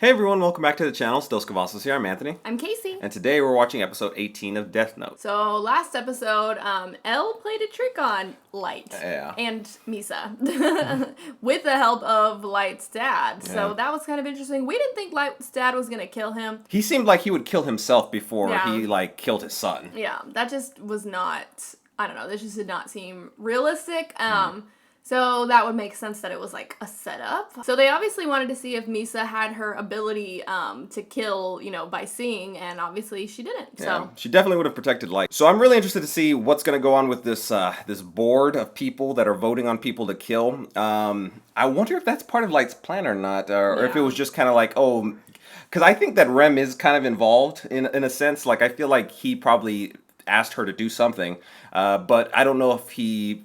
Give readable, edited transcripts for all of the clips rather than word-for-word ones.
Hey everyone, welcome back to the channel. Still Cavazos here. I'm Anthony. I'm Casey. And today we're watching episode 18 of Death Note. So last episode, Elle played a trick on Light. Yeah. And Misa. With the help of Light's dad. Yeah. So that was kind of interesting. We didn't think Light's dad was going to kill him. He seemed like he would kill himself before Yeah. he, killed his son. Yeah, that just was not, I don't know, this just did not seem realistic. So that would make sense that it was like a setup. So they obviously wanted to see if Misa had her ability to kill, by seeing, and obviously she didn't. Yeah, So she definitely would have protected Light. So I'm really interested to see what's going to go on with this this board of people that are voting on people to kill. I wonder if that's part of Light's plan or not, or if it was just kind of like, oh, because I think that Rem is kind of involved in a sense. Like, I feel like he probably asked her to do something, but I don't know if he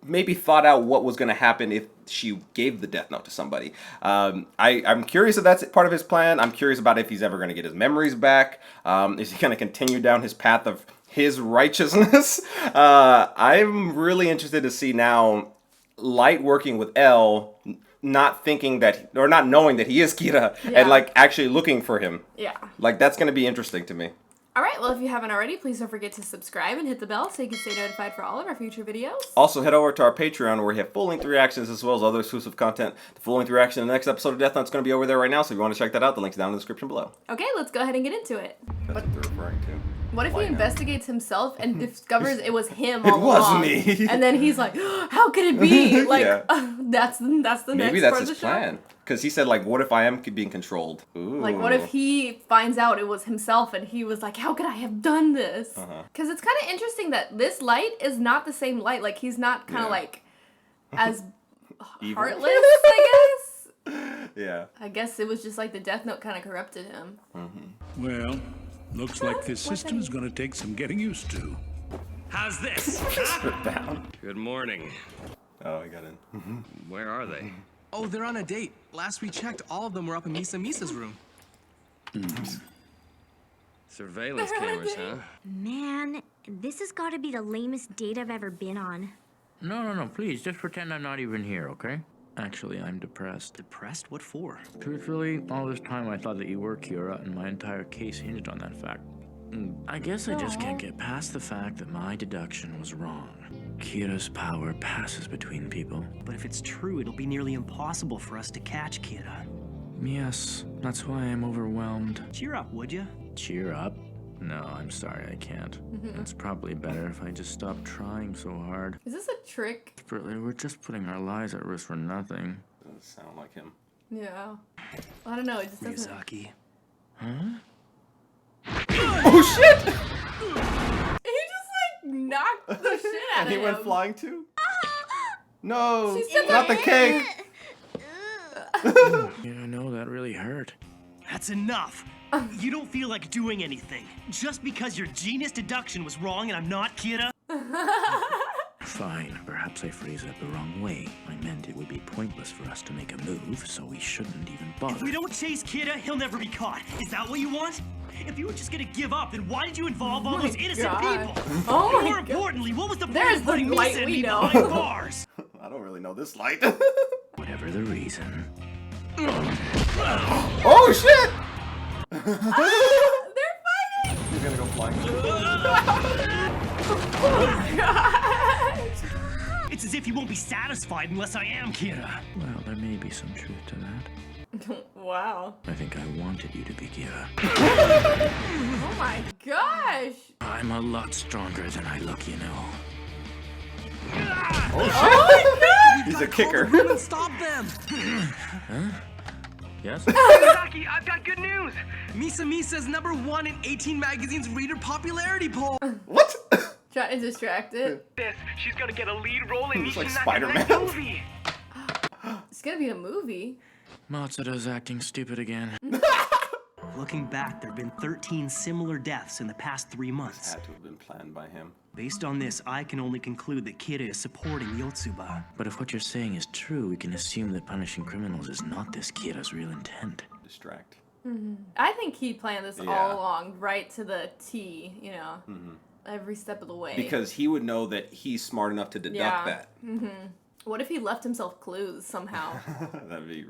maybe thought out what was going to happen if she gave the death note to somebody. I'm curious if that's part of his plan. I'm curious about if he's ever going to get his memories back. Is he going to continue down his path of his righteousness? I'm really interested to see now Light working with Elle, not thinking that, or not knowing that he is Kira, and actually looking for him. Yeah. That's going to be interesting to me. Alright, well if you haven't already, please don't forget to subscribe and hit the bell so you can stay notified for all of our future videos. Also, head over to our Patreon where we have full-length reactions as well as other exclusive content. The full-length reaction in the next episode of Death Note is going to be over there right now, so if you want to check that out, the link's down in the description below. Okay, let's go ahead and get into it. That's what they're referring to. What if he investigates himself and discovers it was him all along? It was me. And then he's like, how could it be? That's the next Maybe part that's of the his plan. Because he said, what if I am being controlled? Ooh. What if he finds out it was himself and he was like, how could I have done this? Because it's kind of interesting that this Light is not the same Light. Like, he's not kind of as heartless, I guess. Yeah. I guess it was just like the Death Note kind of corrupted him. Well, looks like this system is going to take some getting used to. How's this? Down. Good morning. Oh, I got in. Where are they? Oh, they're on a date. Last we checked, all of them were up in Misa's room. Surveillance cameras, huh? Man, this has got to be the lamest date I've ever been on. No, please, just pretend I'm not even here, okay? Actually, I'm depressed. Depressed? What for? Truthfully, all this time I thought that you were Kira, and my entire case hinged on that fact. I guess I just can't get past the fact that my deduction was wrong. Kira's power passes between people. But if it's true, it'll be nearly impossible for us to catch Kira. Yes, that's why I'm overwhelmed. Cheer up, would you? Cheer up? No, I'm sorry, I can't. It's probably better if I just stop trying so hard. Is this a trick? Desperately, we're just putting our lives at risk for nothing. Doesn't sound like him. Yeah. I don't know, it just doesn't... Miyazaki. Huh? Oh, shit! He just, knocked the shit out of him. And he went flying, too? No, She not the cake! Yeah, I know, that really hurt. That's enough. You don't feel like doing anything. Just because your genius deduction was wrong and I'm not Kira? Fine, perhaps I phrased it the wrong way. I meant it would be pointless for us to make a move, so we shouldn't even bother. If we don't chase Kira, he'll never be caught. Is that what you want? If you were just gonna give up, then why did you involve all those innocent people? Oh More importantly, what was the point There's of the putting Light Misa and we me know. behind bars? I don't really know this Light. Whatever the reason. Oh, shit! They're fighting! He's gonna go flying. Oh my god! It's as if you won't be satisfied unless I am Kira. Well, there may be some truth to that. Wow. I think I wanted you to be Kira. Oh my gosh! I'm a lot stronger than I look, you know. Oh, shit! Oh my god! He's a kicker. Stop them! Huh? Yes? Miyazaki, I've got good news. Misa's #1 in 18 magazine's reader popularity poll. What? Trying to distract it. She's gonna get a lead role in It's like Nishin Spider-Man. Nakaga's movie. It's gonna be a movie. Matsuda's acting stupid again. Looking back, there have been 13 similar deaths in the past 3 months. Had to have been planned by him. Based on this, I can only conclude that Kira is supporting Yotsuba. But if what you're saying is true, we can assume that punishing criminals is not this Kira's real intent. Distract. I think he planned this Yeah. all along, right to the T, every step of the way. Because he would know that he's smart enough to deduct that. What if he left himself clues somehow? That'd be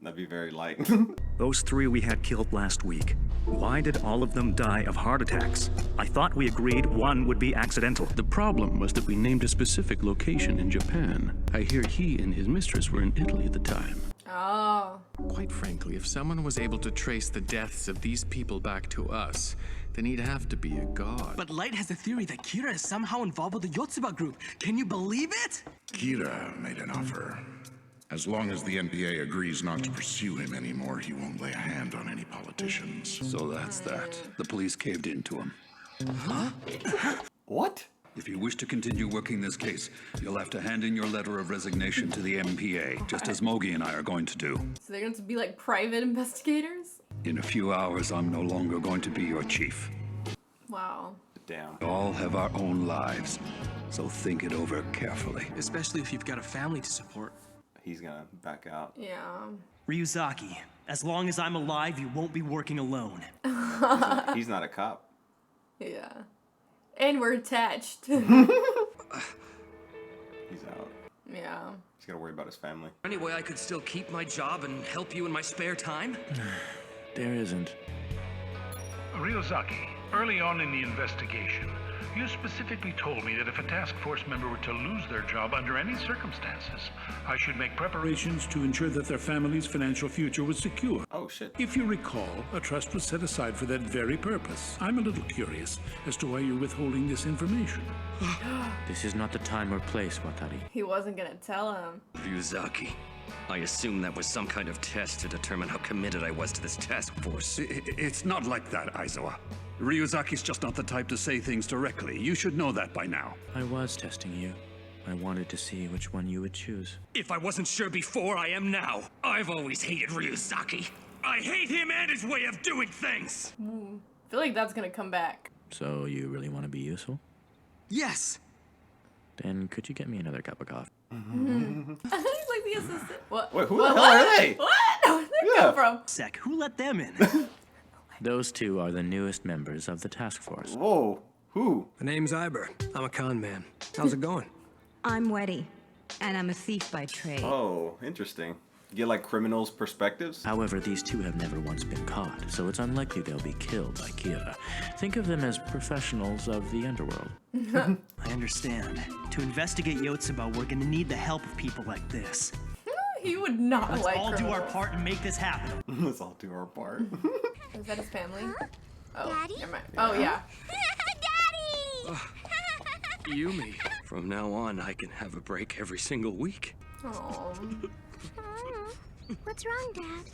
That'd be very light. Those 3 we had killed last week. Why did all of them die of heart attacks? I thought we agreed one would be accidental. The problem was that we named a specific location in Japan. I hear he and his mistress were in Italy at the time. Oh. Quite frankly, if someone was able to trace the deaths of these people back to us, then he'd have to be a god. But Light has a theory that Kira is somehow involved with the Yotsuba group. Can you believe it? Kira made an offer. As long as the NPA agrees not to pursue him anymore, he won't lay a hand on any politicians. So that's that. The police caved in to him. What? If you wish to continue working this case, you'll have to hand in your letter of resignation to the MPA, just as Mogi and I are going to do. So they're going to be like private investigators? In a few hours, I'm no longer going to be your chief. Wow. Damn. We all have our own lives, so think it over carefully. Especially if you've got a family to support. He's gonna back out. Yeah. Ryuzaki, as long as I'm alive, you won't be working alone. He's not a cop. Yeah. And we're attached. He's out. Yeah. He's gotta worry about his family. Anyway, I could still keep my job and help you in my spare time? There isn't. Ryuzaki, early on in the investigation, you specifically told me that if a task force member were to lose their job under any circumstances, I should make preparations to ensure that their family's financial future was secure. Oh, shit. If you recall, a trust was set aside for that very purpose. I'm a little curious as to why you're withholding this information. This is not the time or place, Watari. He wasn't going to tell him. Ryuzaki, I assume that was some kind of test to determine how committed I was to this task force. It's not like that, Aizawa. Ryuzaki's just not the type to say things directly. You should know that by now. I was testing you. I wanted to see which one you would choose. If I wasn't sure before, I am now. I've always hated Ryuzaki. I hate him and his way of doing things. I feel like that's going to come back. So you really want to be useful? Yes. Then could you get me another cup of coffee? He's like the assistant. What? Wait, who the hell are they? What? Where'd they come from? Sec, who let them in? Those 2 are the newest members of the task force. Whoa. Who? My name's Iber. I'm a con man. How's it going? I'm Weddy, and I'm a thief by trade. Oh, interesting. You get like criminals' perspectives? However, these 2 have never once been caught, so it's unlikely they'll be killed by Kira. Think of them as professionals of the underworld. I understand. To investigate Yotsuba, we're gonna need the help of people like this. He would not Let's like all do our criminals. part and make this happen. Let's all do our part. Is that his family? Oh, Daddy? never mind. Oh, yeah. Daddy! Yumi. From now on, I can have a break every single week. Oh. What's wrong, Dad?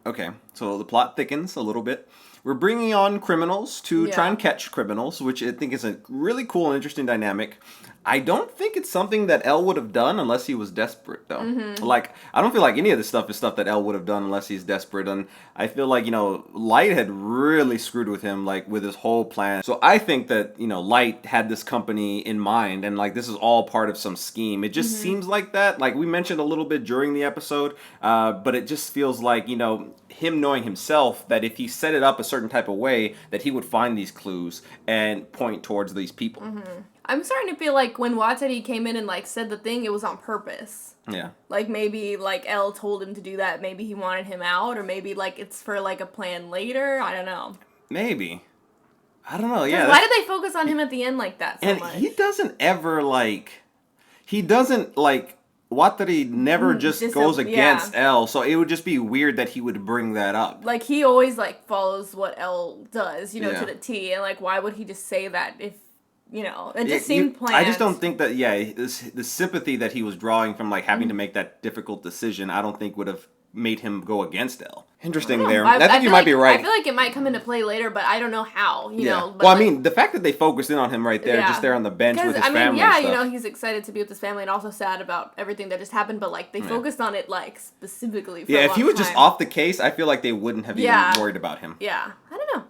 Okay, so the plot thickens a little bit. We're bringing on criminals to try Yeah. and catch criminals, which I think is a really cool and interesting dynamic. I don't think it's something that Elle would have done unless he was desperate, though. Like, I don't feel like any of this stuff is stuff that Elle would have done unless he's desperate. And I feel like, Light had really screwed with him, like, with his whole plan. So I think that, Light had this company in mind, and, like, this is all part of some scheme. It just seems like that. Like, we mentioned a little bit during the episode, but it just feels like, him knowing himself that if he set it up a certain type of way, that he would find these clues and point towards these people. I'm starting to feel like when Watari came in and like said the thing, it was on purpose. Yeah. Like maybe like Elle told him to do that. Maybe he wanted him out, or maybe like it's for like a plan later. I don't know. Maybe. I don't know. Yeah. Why did they focus on him at the end like that so and much? he doesn't ever Watari never just goes against Elle, so it would just be weird that he would bring that up. Like he always like follows what Elle does, Yeah. to the T, and like why would he just say that if it just seemed planned. I just don't think that the sympathy that he was drawing from like having to make that difficult decision, I don't think would have made him go against Elle. Interesting there. I think you might be right. I feel like it might come into play later, but I don't know how. You know. But well, I mean, the fact that they focused in on him right there, just there on the bench with his family. Yeah, and stuff. he's excited to be with his family and also sad about everything that just happened. But like they focused on it like specifically. For a if he was long just time. off the case, I feel like they wouldn't have even worried about him. Yeah, I don't know.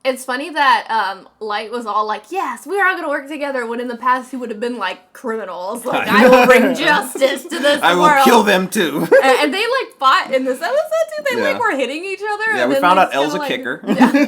It's funny that Light was all like, yes, we are all going to work together, when in the past he would have been like criminals. Like, I will bring justice to this I world. will kill them too. And they like fought in this episode too. They like were hitting each other. Yeah, and we then found they out Elle's a like, kicker. Yeah.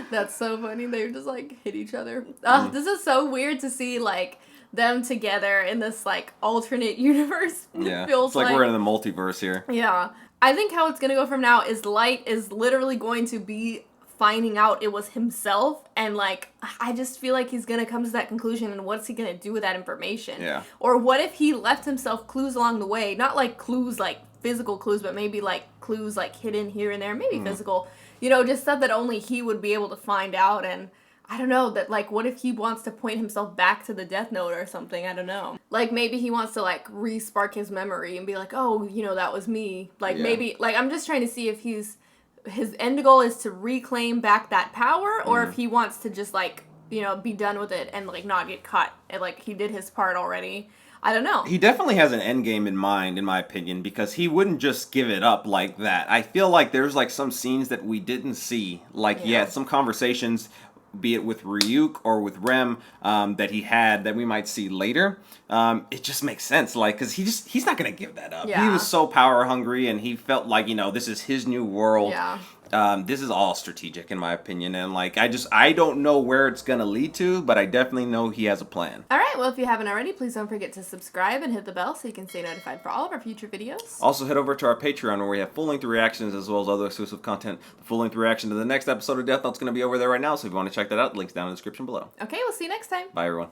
That's so funny. They just like hit each other. This is so weird to see like them together in this like alternate universe. Yeah, Feels it's like we're in the multiverse here. Yeah. I think how it's gonna go from now is Light is literally going to be finding out it was himself, and like I just feel like he's gonna come to that conclusion, and what's he gonna do with that information? Yeah. Or what if he left himself clues along the way? Not like clues like physical clues, but maybe like clues like hidden here and there, maybe physical. You know, just stuff that only he would be able to find out. And I don't know, that like what if he wants to point himself back to the Death Note or something? I don't know. Like maybe he wants to like re-spark his memory and be like, oh, you know, that was me. Like maybe like I'm just trying to see if his end goal is to reclaim back that power, or if he wants to just like, you know, be done with it and like not get caught and like he did his part already. I don't know. He definitely has an end game in mind, in my opinion, because he wouldn't just give it up like that. I feel like there's like some scenes that we didn't see, like some conversations, be it with Ryuk or with Rem, that he had that we might see later. It just makes sense, like, because he's not gonna give that up. He was so power hungry, and he felt like, you know, this is his new world. This is all strategic in my opinion, and like I don't know where it's gonna lead to, but I definitely know he has a plan. All right, well, if you haven't already, please don't forget to subscribe and hit the bell so you can stay notified for all of our future videos. Also, head over to our Patreon where we have full-length reactions as well as other exclusive content. The full-length reaction to the next episode of Death Note's going to be over there right now, so if you want to check that out, the link's down in the description below. Okay, we'll see you next time. Bye, everyone.